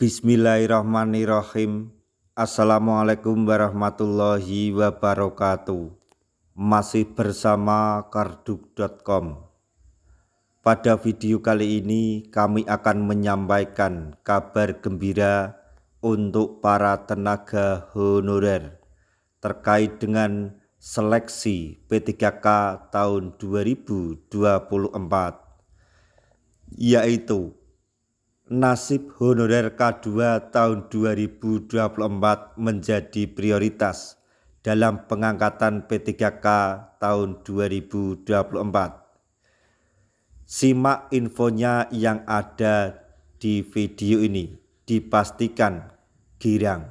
Bismillahirrahmanirrahim. Assalamualaikum warahmatullahi wabarakatuh. Masih bersama karduk.com. Pada video kali ini kami akan menyampaikan kabar gembira untuk para tenaga honorer terkait dengan seleksi P3K tahun 2024, yaitu nasib honorer K2 tahun 2024 menjadi prioritas dalam pengangkatan P3K tahun 2024. Simak infonya yang ada di video ini, dipastikan girang.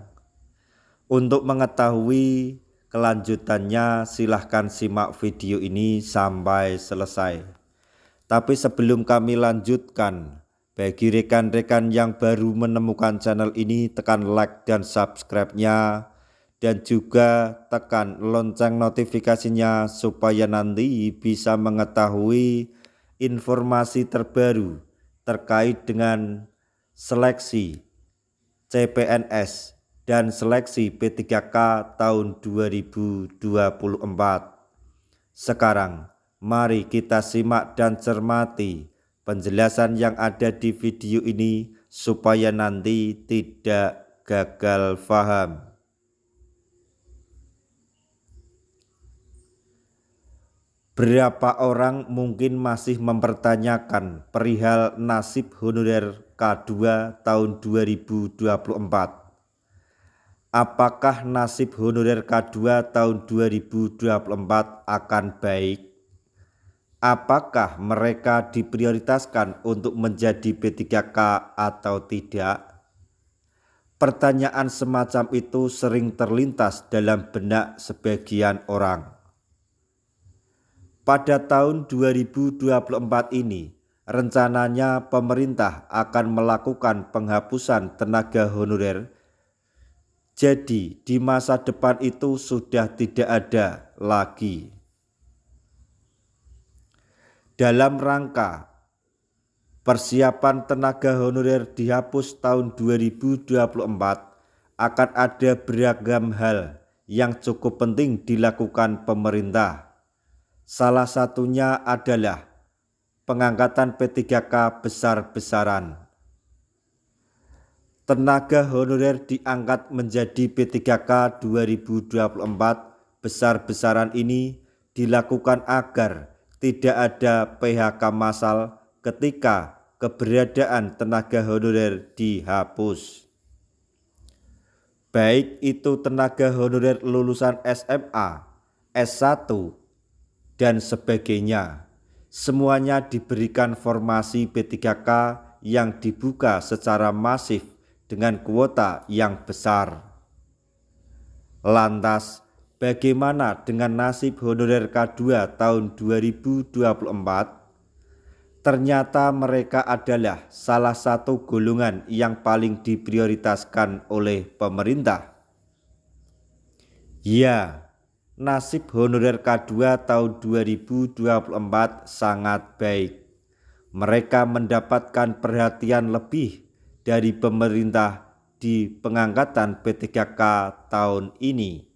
Untuk mengetahui kelanjutannya silahkan simak video ini sampai selesai. Tapi sebelum kami lanjutkan, bagi rekan-rekan yang baru menemukan channel ini, tekan like dan subscribe-nya, dan juga tekan lonceng notifikasinya supaya nanti bisa mengetahui informasi terbaru terkait dengan seleksi CPNS dan seleksi P3K tahun 2024. Sekarang mari kita simak dan cermati penjelasan yang ada di video ini supaya nanti tidak gagal paham. Berapa orang mungkin masih mempertanyakan perihal nasib honorer K2 tahun 2024? Apakah nasib honorer K2 tahun 2024 akan baik? Apakah mereka diprioritaskan untuk menjadi P3K atau tidak? Pertanyaan semacam itu sering terlintas dalam benak sebagian orang. Pada tahun 2024 ini, rencananya pemerintah akan melakukan penghapusan tenaga honorer. Jadi, di masa depan itu sudah tidak ada lagi. Dalam rangka persiapan tenaga honorer dihapus tahun 2024, akan ada beragam hal yang cukup penting dilakukan pemerintah. Salah satunya adalah pengangkatan P3K besar-besaran. Tenaga honorer diangkat menjadi P3K 2024 besar-besaran ini dilakukan agar tidak ada PHK massal ketika keberadaan tenaga honorer dihapus. Baik itu tenaga honorer lulusan SMA, S1, dan sebagainya. Semuanya diberikan formasi P3K yang dibuka secara masif dengan kuota yang besar. Lantas, bagaimana dengan nasib honorer K2 tahun 2024? Ternyata mereka adalah salah satu golongan yang paling diprioritaskan oleh pemerintah. Ya, nasib honorer K2 tahun 2024 sangat baik. Mereka mendapatkan perhatian lebih dari pemerintah di pengangkatan P3K tahun ini.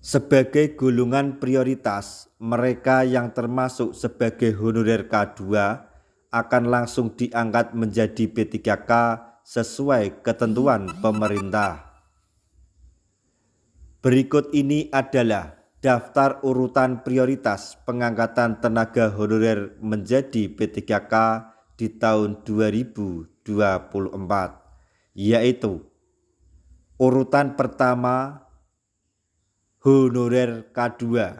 Sebagai golongan prioritas, mereka yang termasuk sebagai honorer K2 akan langsung diangkat menjadi P3K sesuai ketentuan pemerintah. Berikut ini adalah daftar urutan prioritas pengangkatan tenaga honorer menjadi P3K di tahun 2024, yaitu urutan pertama honorer K2,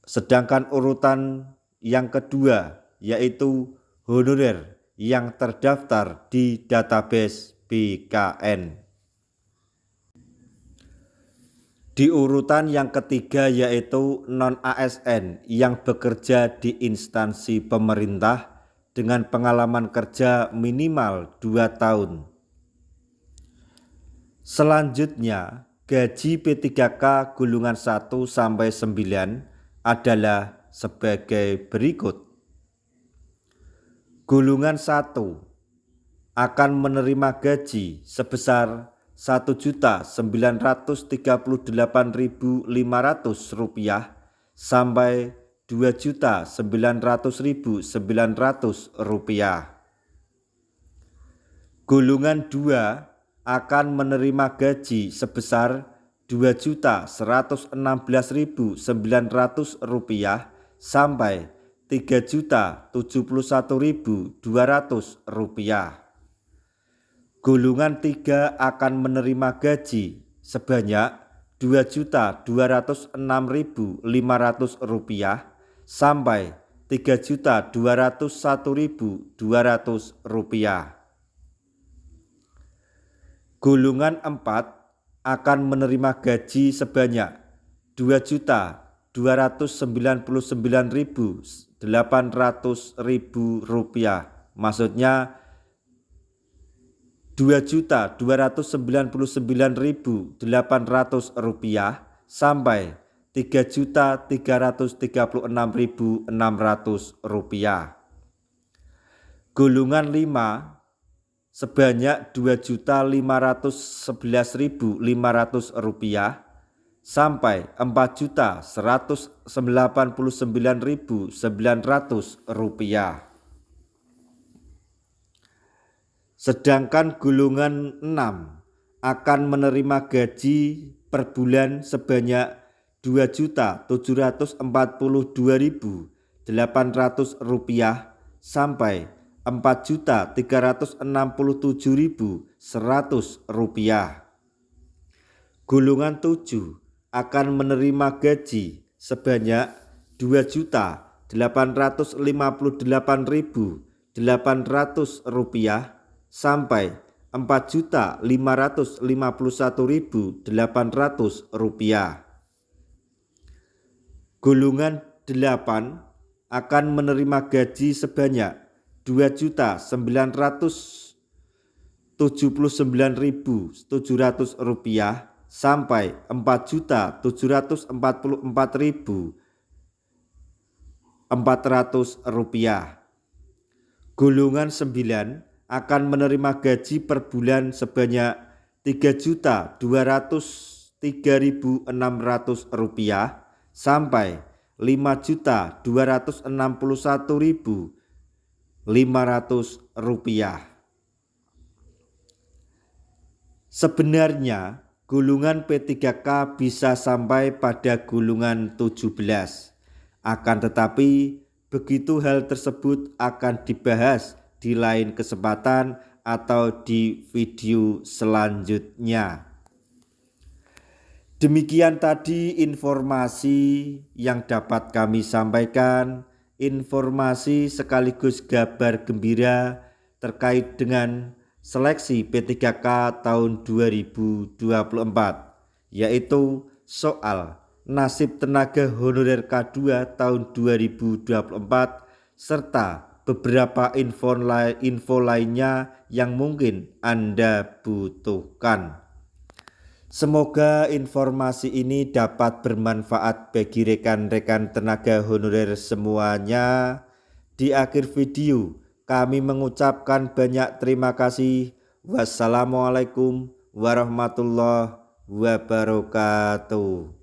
sedangkan urutan yang kedua yaitu honorer yang terdaftar di database BKN. Di urutan yang ketiga yaitu non-ASN yang bekerja di instansi pemerintah dengan pengalaman kerja minimal 2 tahun. Selanjutnya, gaji P3K golongan 1 sampai 9 adalah sebagai berikut. Golongan 1 akan menerima gaji sebesar Rp1.938.500 sampai Rp2.900.900. Golongan 2 akan menerima gaji sebesar Rp2.116.900 sampai Rp3.071.200. Golongan 3 akan menerima gaji sebanyak Rp2.206.500 sampai Rp3.201.200. Golongan 4 akan menerima gaji sebanyak Rp2.299.800.000, maksudnya Rp2.299.800 sampai Rp3.336.600. Golongan 5 sebanyak Rp2.511.500 sampai Rp4.189.900. Sedangkan golongan 6 akan menerima gaji per bulan sebanyak Rp2.742.800 sampai Rp4.367.100. Golongan 7 akan menerima gaji sebanyak Rp2.858.800 sampai Rp4.551.800. Golongan 8 akan menerima gaji sebanyak Rp2.979.700 sampai Rp4.744.400. Golongan 9 akan menerima gaji per bulan sebanyak Rp3.203.600 sampai Rp5.261.500. Sebenarnya golongan P3K bisa sampai pada golongan 17. Akan tetapi begitu hal tersebut akan dibahas di lain kesempatan atau di video selanjutnya. Demikian tadi informasi yang dapat kami sampaikan, informasi sekaligus kabar gembira terkait dengan seleksi P3K tahun 2024, yaitu soal nasib tenaga honorer K2 tahun 2024 serta beberapa info lainnya yang mungkin Anda butuhkan. Semoga informasi ini dapat bermanfaat bagi rekan-rekan tenaga honorer semuanya. Di akhir video kami mengucapkan banyak terima kasih. Wassalamualaikum warahmatullahi wabarakatuh.